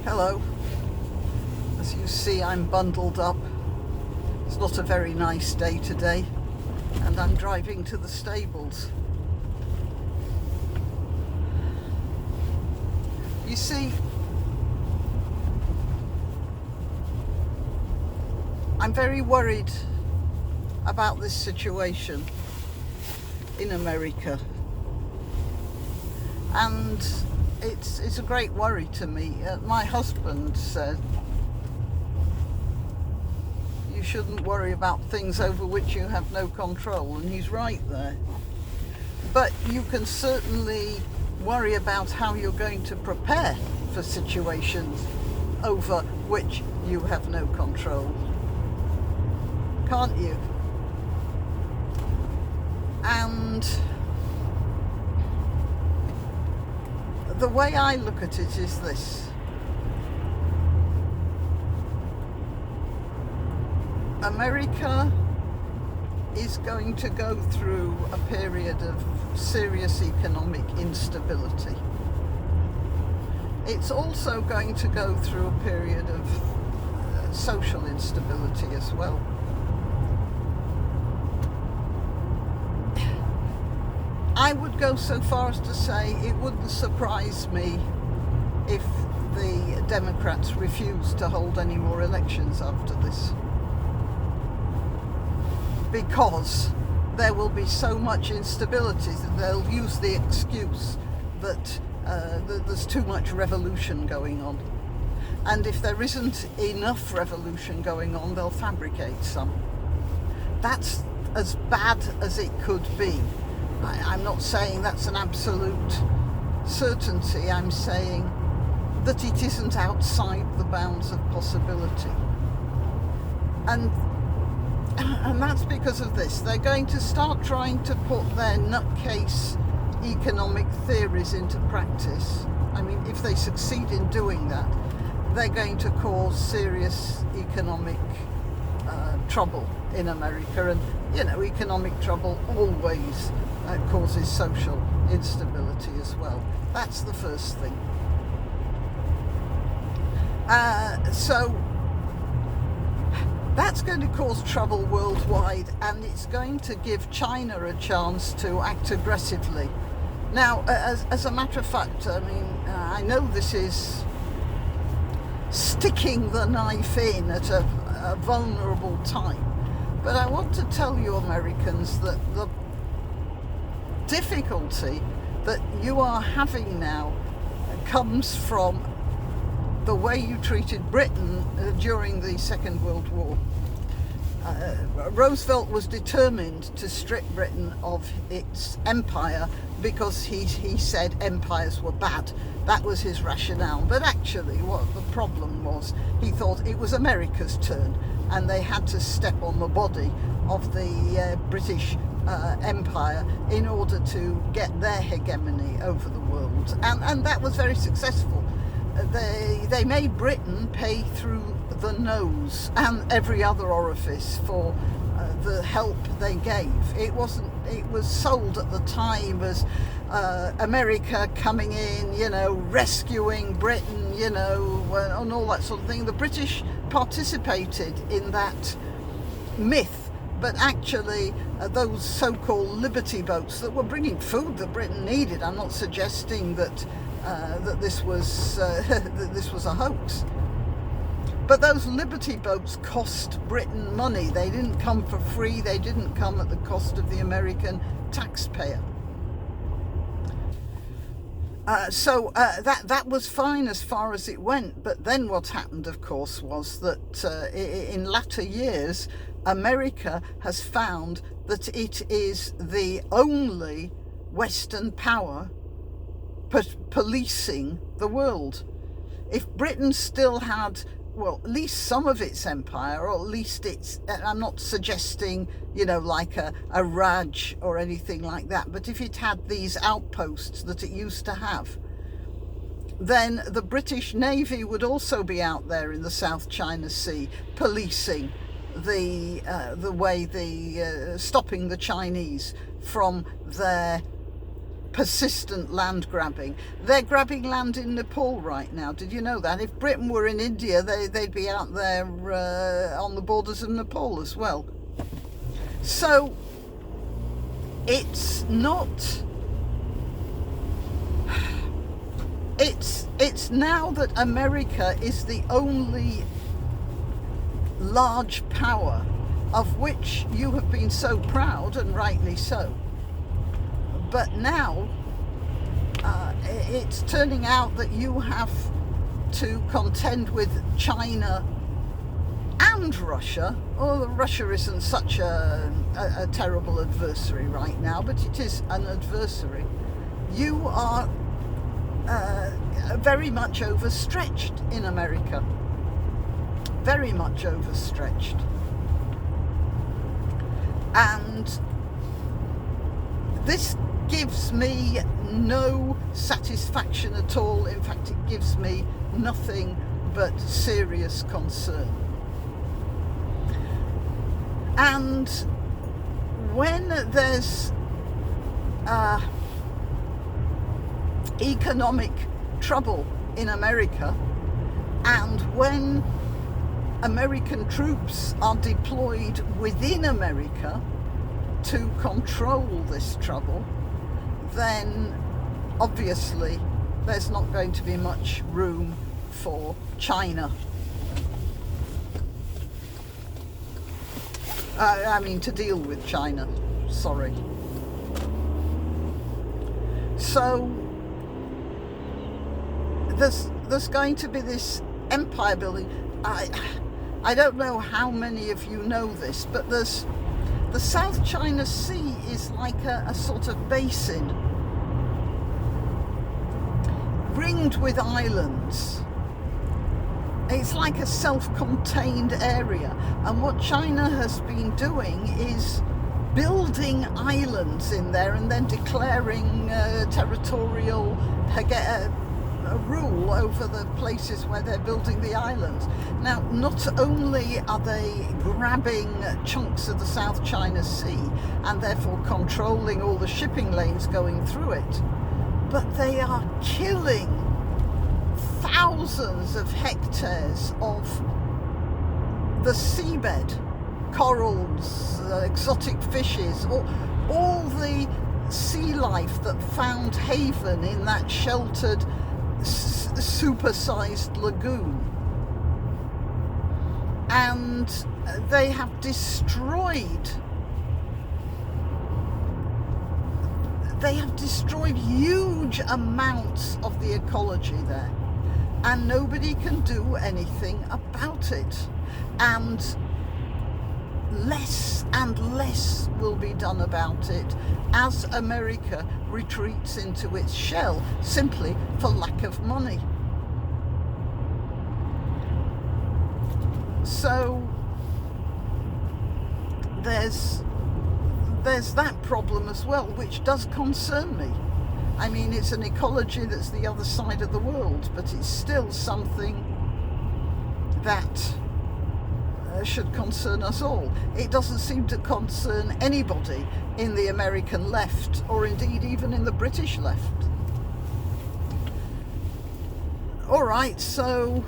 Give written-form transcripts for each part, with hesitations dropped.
Hello. As you see, I'm bundled up. It's not a very nice day today, and I'm driving to the stables. You see, I'm very worried about this situation in America, and it's a great worry to me. My husband said, you shouldn't worry about things over which you have no control, and he's right there. But you can certainly worry about how you're going to prepare for situations over which you have no control, can't you? And the way I look at it is this. America is going to go through a period of serious economic instability. It's also going to go through a period of social instability as well. I would go so far as to say it wouldn't surprise me if the Democrats refuse to hold any more elections after this, because there will be so much instability that they'll use the excuse that there's too much revolution going on. And if there isn't enough revolution going on, they'll fabricate some. That's as bad as it could be. I'm not saying that's an absolute certainty. I'm saying that it isn't outside the bounds of possibility. And that's because of this. They're going to start trying to put their nutcase economic theories into practice. I mean, if they succeed in doing that, they're going to cause serious economic trouble in America. And, you know, economic trouble always causes social instability as well. That's the first thing. So that's going to cause trouble worldwide, and it's going to give China a chance to act aggressively. Now, as a matter of fact, I mean, I know this is sticking the knife in at a vulnerable time, but I want to tell you, Americans, that the difficulty that you are having now comes from the way you treated Britain during the Second World War. Roosevelt was determined to strip Britain of its empire because he said empires were bad. That was his rationale. But actually what the problem was, he thought it was America's turn, and they had to step on the body of the British Empire in order to get their hegemony over the world. And that was very successful. They made Britain pay through the nose and every other orifice for the help they gave. It was sold at the time as America coming in, you know, rescuing Britain, you know, and all that sort of thing. The British participated in that myth, but actually those so-called liberty boats that were bringing food that Britain needed, I'm not suggesting that this was a hoax. But those liberty boats cost Britain money. They didn't come for free. They didn't come at the cost of the American taxpayer. So that was fine as far as it went. But then what happened, of course, was that in latter years, America has found that it is the only Western power policing the world. If Britain still had, well, at least some of its empire, or at least its, I'm not suggesting, you know, like a Raj or anything like that, but if it had these outposts that it used to have, then the British Navy would also be out there in the South China Sea policing the way stopping the Chinese from their persistent land grabbing. They're grabbing land in Nepal right now. Did you know that? If Britain were in India, they'd be out there on the borders of Nepal as well. So it's not... It's now that America is the only large power of which you have been so proud, and rightly so. But now it's turning out that you have to contend with China and Russia. Oh, Russia isn't such a terrible adversary right now, but it is an adversary. You are very much overstretched in America. Very much overstretched. And this gives me no satisfaction at all. In fact, it gives me nothing but serious concern. And when there's economic trouble in America, and when American troops are deployed within America to control this trouble, then obviously there's not going to be much room for China. I mean, to deal with China, sorry. So there's going to be this empire building. I don't know how many of you know this, but the South China Sea is like a sort of basin ringed with islands. It's like a self-contained area, and what China has been doing is building islands in there and then declaring territorial rule over the places where they're building the islands. Now, not only are they grabbing chunks of the South China Sea and therefore controlling all the shipping lanes going through it, but they are killing thousands of hectares of the seabed, corals, exotic fishes, all the sea life that found haven in that sheltered supersized lagoon. And they have destroyed huge amounts of the ecology there, and nobody can do anything about it, and less and less will be done about it as America retreats into its shell simply for lack of money. So there's that problem as well, which does concern me. I mean, it's an ecology that's the other side of the world, but it's still something that should concern us all. It doesn't seem to concern anybody in the American left, or indeed even in the British left. All right, so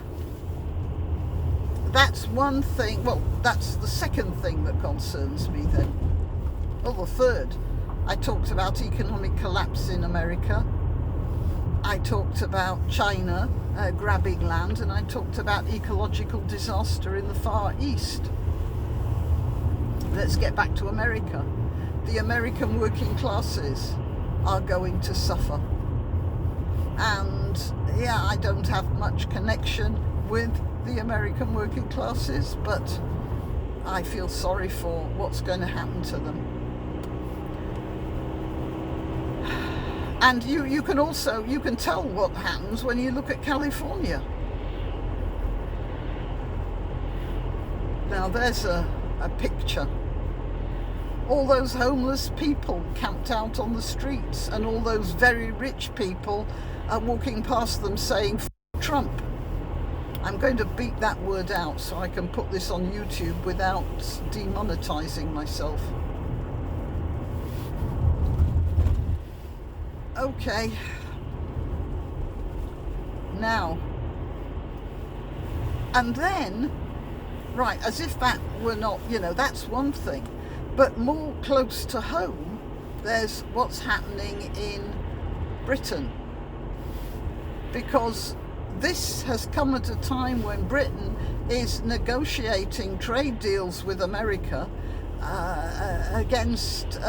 that's one thing. Well, that's the second thing that concerns me then. Well, the third. I talked about economic collapse in America. I talked about China grabbing land, and I talked about ecological disaster in the Far East. Let's get back to America. The American working classes are going to suffer. And yeah, I don't have much connection with the American working classes, but I feel sorry for what's going to happen to them. And you can tell what happens when you look at California. Now there's a picture. All those homeless people camped out on the streets, and all those very rich people are walking past them saying, "F Trump." I'm going to beep that word out so I can put this on YouTube without demonetizing myself. Okay. Now, and then, right, as if that were not, that's one thing. But more close to home, there's what's happening in Britain. Because this has come at a time when Britain is negotiating trade deals with America against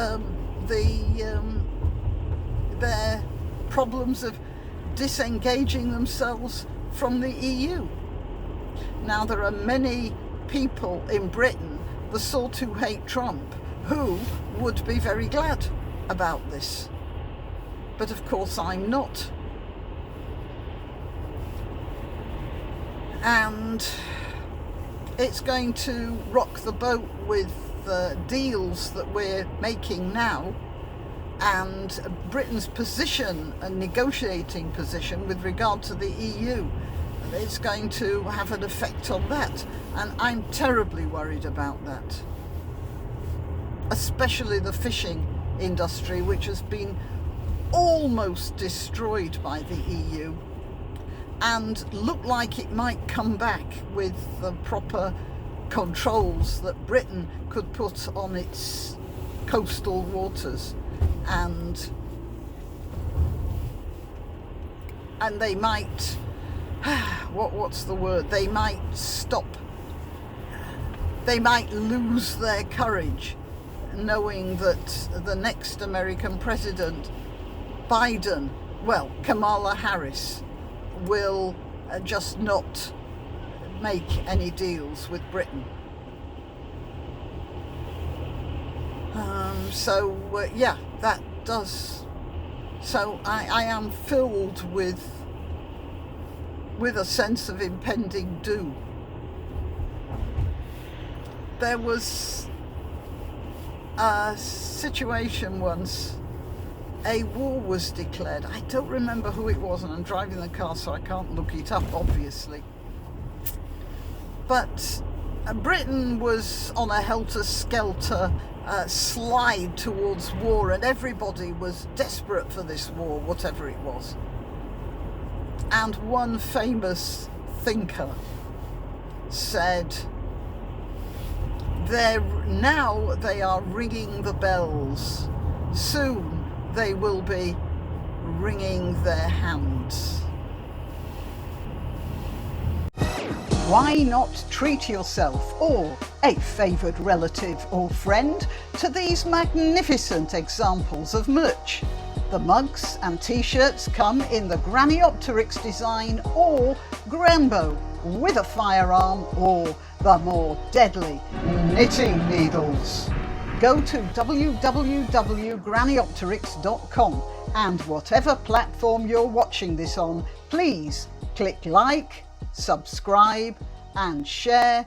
their problems of disengaging themselves from the EU. Now, there are many people in Britain, the sort who hate Trump, who would be very glad about this. But of course I'm not. And it's going to rock the boat with the deals that we're making now, and Britain's position, a negotiating position with regard to the EU. It's going to have an effect on that, and I'm terribly worried about that. Especially the fishing industry, which has been almost destroyed by the EU and looked like it might come back with the proper controls that Britain could put on its coastal waters, and they might what's the word? They might stop. They might lose their courage, knowing that the next American president, Biden, Kamala Harris, will just not make any deals with Britain. That does. So I am filled with a sense of impending doom. There was a situation once, a war was declared. I don't remember who it was, and I'm driving the car so I can't look it up, obviously. But Britain was on a helter-skelter slide towards war, and everybody was desperate for this war, whatever it was. And one famous thinker said, now they are ringing the bells. Soon they will be wringing their hands. Why not treat yourself or a favoured relative or friend to these magnificent examples of merch? The mugs and t-shirts come in the Graniopteryx design or Grambo with a firearm or the more deadly knitting needles. Go to www.graniopteryx.com and whatever platform you're watching this on, please click like, subscribe and share.